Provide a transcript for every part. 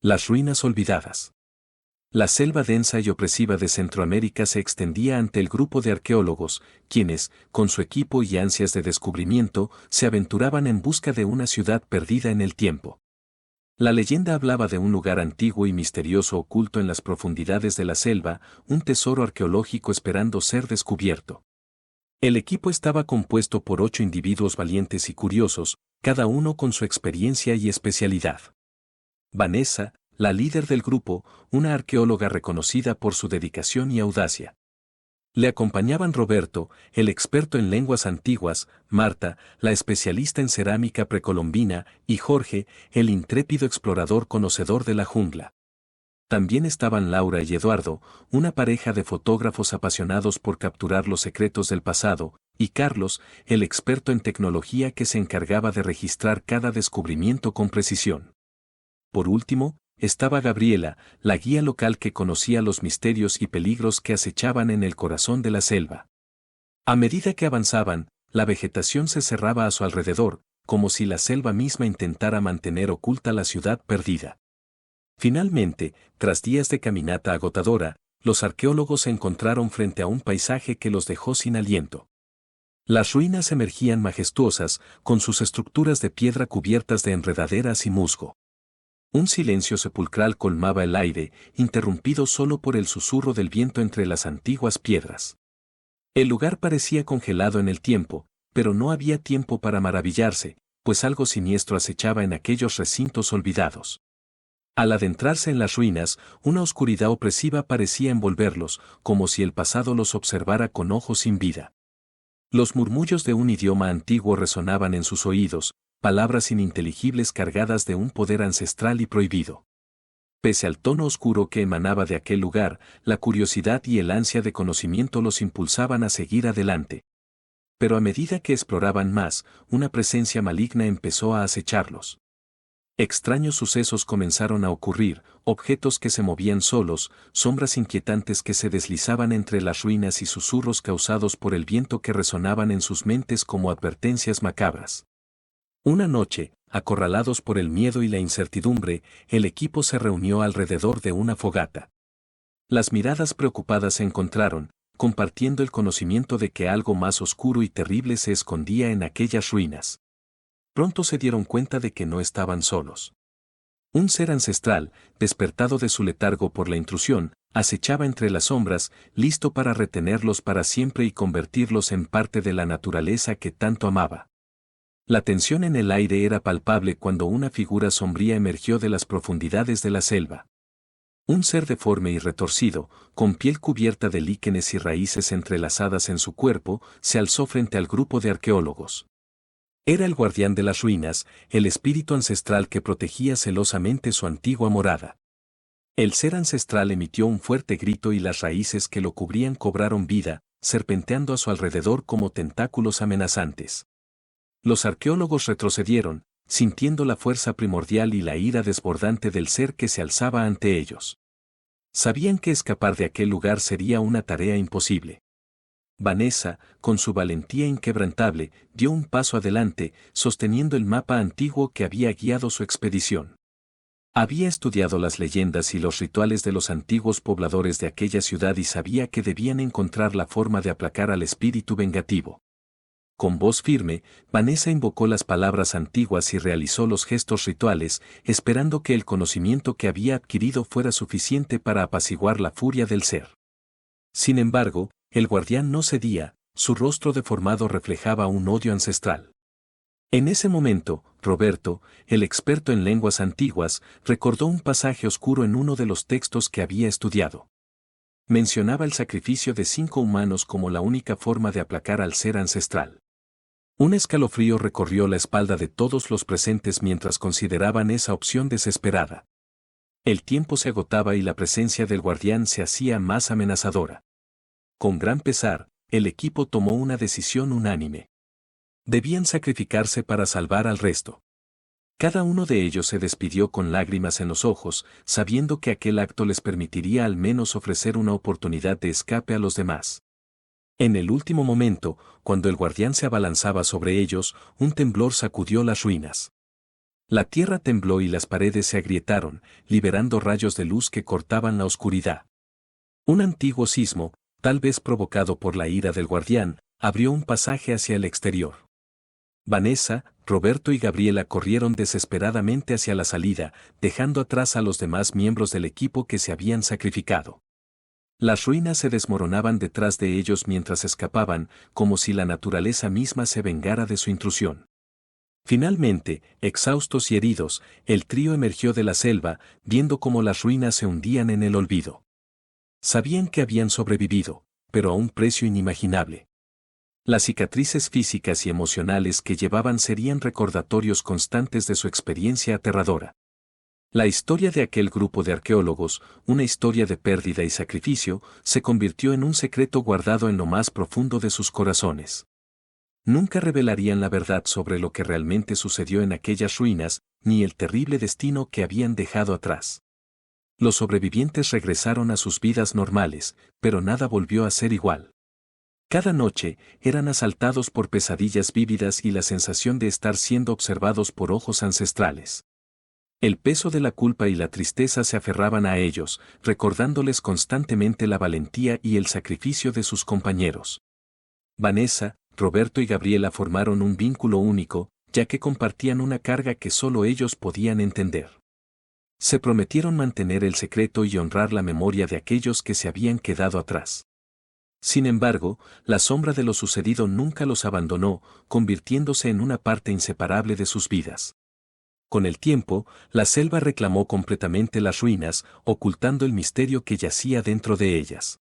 Las ruinas olvidadas. La selva densa y opresiva de Centroamérica se extendía ante el grupo de arqueólogos, quienes, con su equipo y ansias de descubrimiento, se aventuraban en busca de una ciudad perdida en el tiempo. La leyenda hablaba de un lugar antiguo y misterioso oculto en las profundidades de la selva, un tesoro arqueológico esperando ser descubierto. El equipo estaba compuesto por 8 individuos valientes y curiosos, cada uno con su experiencia y especialidad. Vanessa, la líder del grupo, una arqueóloga reconocida por su dedicación y audacia. Le acompañaban Roberto, el experto en lenguas antiguas, Marta, la especialista en cerámica precolombina, y Jorge, el intrépido explorador conocedor de la jungla. También estaban Laura y Eduardo, una pareja de fotógrafos apasionados por capturar los secretos del pasado, y Carlos, el experto en tecnología que se encargaba de registrar cada descubrimiento con precisión. Por último, estaba Gabriela, la guía local que conocía los misterios y peligros que acechaban en el corazón de la selva. A medida que avanzaban, la vegetación se cerraba a su alrededor, como si la selva misma intentara mantener oculta la ciudad perdida. Finalmente, tras días de caminata agotadora, los arqueólogos se encontraron frente a un paisaje que los dejó sin aliento. Las ruinas emergían majestuosas, con sus estructuras de piedra cubiertas de enredaderas y musgo. Un silencio sepulcral colmaba el aire, interrumpido solo por el susurro del viento entre las antiguas piedras. El lugar parecía congelado en el tiempo, pero no había tiempo para maravillarse, pues algo siniestro acechaba en aquellos recintos olvidados. Al adentrarse en las ruinas, una oscuridad opresiva parecía envolverlos, como si el pasado los observara con ojos sin vida. Los murmullos de un idioma antiguo resonaban en sus oídos, palabras ininteligibles cargadas de un poder ancestral y prohibido. Pese al tono oscuro que emanaba de aquel lugar, la curiosidad y el ansia de conocimiento los impulsaban a seguir adelante. Pero a medida que exploraban más, una presencia maligna empezó a acecharlos. Extraños sucesos comenzaron a ocurrir, objetos que se movían solos, sombras inquietantes que se deslizaban entre las ruinas y susurros causados por el viento que resonaban en sus mentes como advertencias macabras. Una noche, acorralados por el miedo y la incertidumbre, el equipo se reunió alrededor de una fogata. Las miradas preocupadas se encontraron, compartiendo el conocimiento de que algo más oscuro y terrible se escondía en aquellas ruinas. Pronto se dieron cuenta de que no estaban solos. Un ser ancestral, despertado de su letargo por la intrusión, acechaba entre las sombras, listo para retenerlos para siempre y convertirlos en parte de la naturaleza que tanto amaba. La tensión en el aire era palpable cuando una figura sombría emergió de las profundidades de la selva. Un ser deforme y retorcido, con piel cubierta de líquenes y raíces entrelazadas en su cuerpo, se alzó frente al grupo de arqueólogos. Era el guardián de las ruinas, el espíritu ancestral que protegía celosamente su antigua morada. El ser ancestral emitió un fuerte grito y las raíces que lo cubrían cobraron vida, serpenteando a su alrededor como tentáculos amenazantes. Los arqueólogos retrocedieron, sintiendo la fuerza primordial y la ira desbordante del ser que se alzaba ante ellos. Sabían que escapar de aquel lugar sería una tarea imposible. Vanessa, con su valentía inquebrantable, dio un paso adelante, sosteniendo el mapa antiguo que había guiado su expedición. Había estudiado las leyendas y los rituales de los antiguos pobladores de aquella ciudad y sabía que debían encontrar la forma de aplacar al espíritu vengativo. Con voz firme, Vanessa invocó las palabras antiguas y realizó los gestos rituales, esperando que el conocimiento que había adquirido fuera suficiente para apaciguar la furia del ser. Sin embargo, el guardián no cedía, su rostro deformado reflejaba un odio ancestral. En ese momento, Roberto, el experto en lenguas antiguas, recordó un pasaje oscuro en uno de los textos que había estudiado. Mencionaba el sacrificio de 5 humanos como la única forma de aplacar al ser ancestral. Un escalofrío recorrió la espalda de todos los presentes mientras consideraban esa opción desesperada. El tiempo se agotaba y la presencia del guardián se hacía más amenazadora. Con gran pesar, el equipo tomó una decisión unánime. Debían sacrificarse para salvar al resto. Cada uno de ellos se despidió con lágrimas en los ojos, sabiendo que aquel acto les permitiría al menos ofrecer una oportunidad de escape a los demás. En el último momento, cuando el guardián se abalanzaba sobre ellos, un temblor sacudió las ruinas. La tierra tembló y las paredes se agrietaron, liberando rayos de luz que cortaban la oscuridad. Un antiguo sismo, tal vez provocado por la ira del guardián, abrió un pasaje hacia el exterior. Vanessa, Roberto y Gabriela corrieron desesperadamente hacia la salida, dejando atrás a los demás miembros del equipo que se habían sacrificado. Las ruinas se desmoronaban detrás de ellos mientras escapaban, como si la naturaleza misma se vengara de su intrusión. Finalmente, exhaustos y heridos, el trío emergió de la selva, viendo cómo las ruinas se hundían en el olvido. Sabían que habían sobrevivido, pero a un precio inimaginable. Las cicatrices físicas y emocionales que llevaban serían recordatorios constantes de su experiencia aterradora. La historia de aquel grupo de arqueólogos, una historia de pérdida y sacrificio, se convirtió en un secreto guardado en lo más profundo de sus corazones. Nunca revelarían la verdad sobre lo que realmente sucedió en aquellas ruinas, ni el terrible destino que habían dejado atrás. Los sobrevivientes regresaron a sus vidas normales, pero nada volvió a ser igual. Cada noche, eran asaltados por pesadillas vívidas y la sensación de estar siendo observados por ojos ancestrales. El peso de la culpa y la tristeza se aferraban a ellos, recordándoles constantemente la valentía y el sacrificio de sus compañeros. Vanessa, Roberto y Gabriela formaron un vínculo único, ya que compartían una carga que solo ellos podían entender. Se prometieron mantener el secreto y honrar la memoria de aquellos que se habían quedado atrás. Sin embargo, la sombra de lo sucedido nunca los abandonó, convirtiéndose en una parte inseparable de sus vidas. Con el tiempo, la selva reclamó completamente las ruinas, ocultando el misterio que yacía dentro de ellas.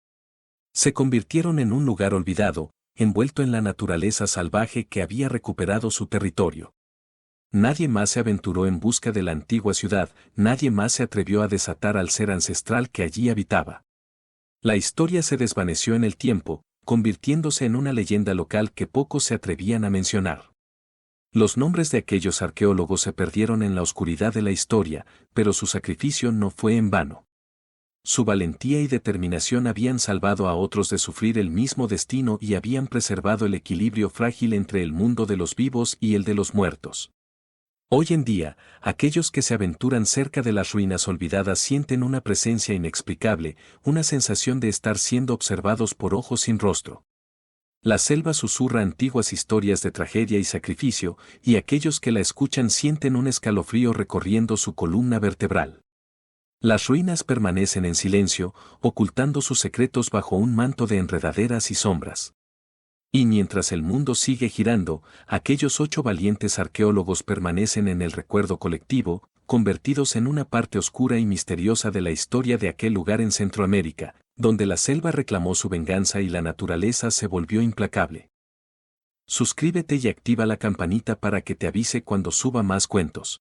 Se convirtieron en un lugar olvidado, envuelto en la naturaleza salvaje que había recuperado su territorio. Nadie más se aventuró en busca de la antigua ciudad, nadie más se atrevió a desatar al ser ancestral que allí habitaba. La historia se desvaneció en el tiempo, convirtiéndose en una leyenda local que pocos se atrevían a mencionar. Los nombres de aquellos arqueólogos se perdieron en la oscuridad de la historia, pero su sacrificio no fue en vano. Su valentía y determinación habían salvado a otros de sufrir el mismo destino y habían preservado el equilibrio frágil entre el mundo de los vivos y el de los muertos. Hoy en día, aquellos que se aventuran cerca de las ruinas olvidadas sienten una presencia inexplicable, una sensación de estar siendo observados por ojos sin rostro. La selva susurra antiguas historias de tragedia y sacrificio, y aquellos que la escuchan sienten un escalofrío recorriendo su columna vertebral. Las ruinas permanecen en silencio, ocultando sus secretos bajo un manto de enredaderas y sombras. Y mientras el mundo sigue girando, aquellos 8 valientes arqueólogos permanecen en el recuerdo colectivo, convertidos en una parte oscura y misteriosa de la historia de aquel lugar en Centroamérica, donde la selva reclamó su venganza y la naturaleza se volvió implacable. Suscríbete y activa la campanita para que te avise cuando suba más cuentos.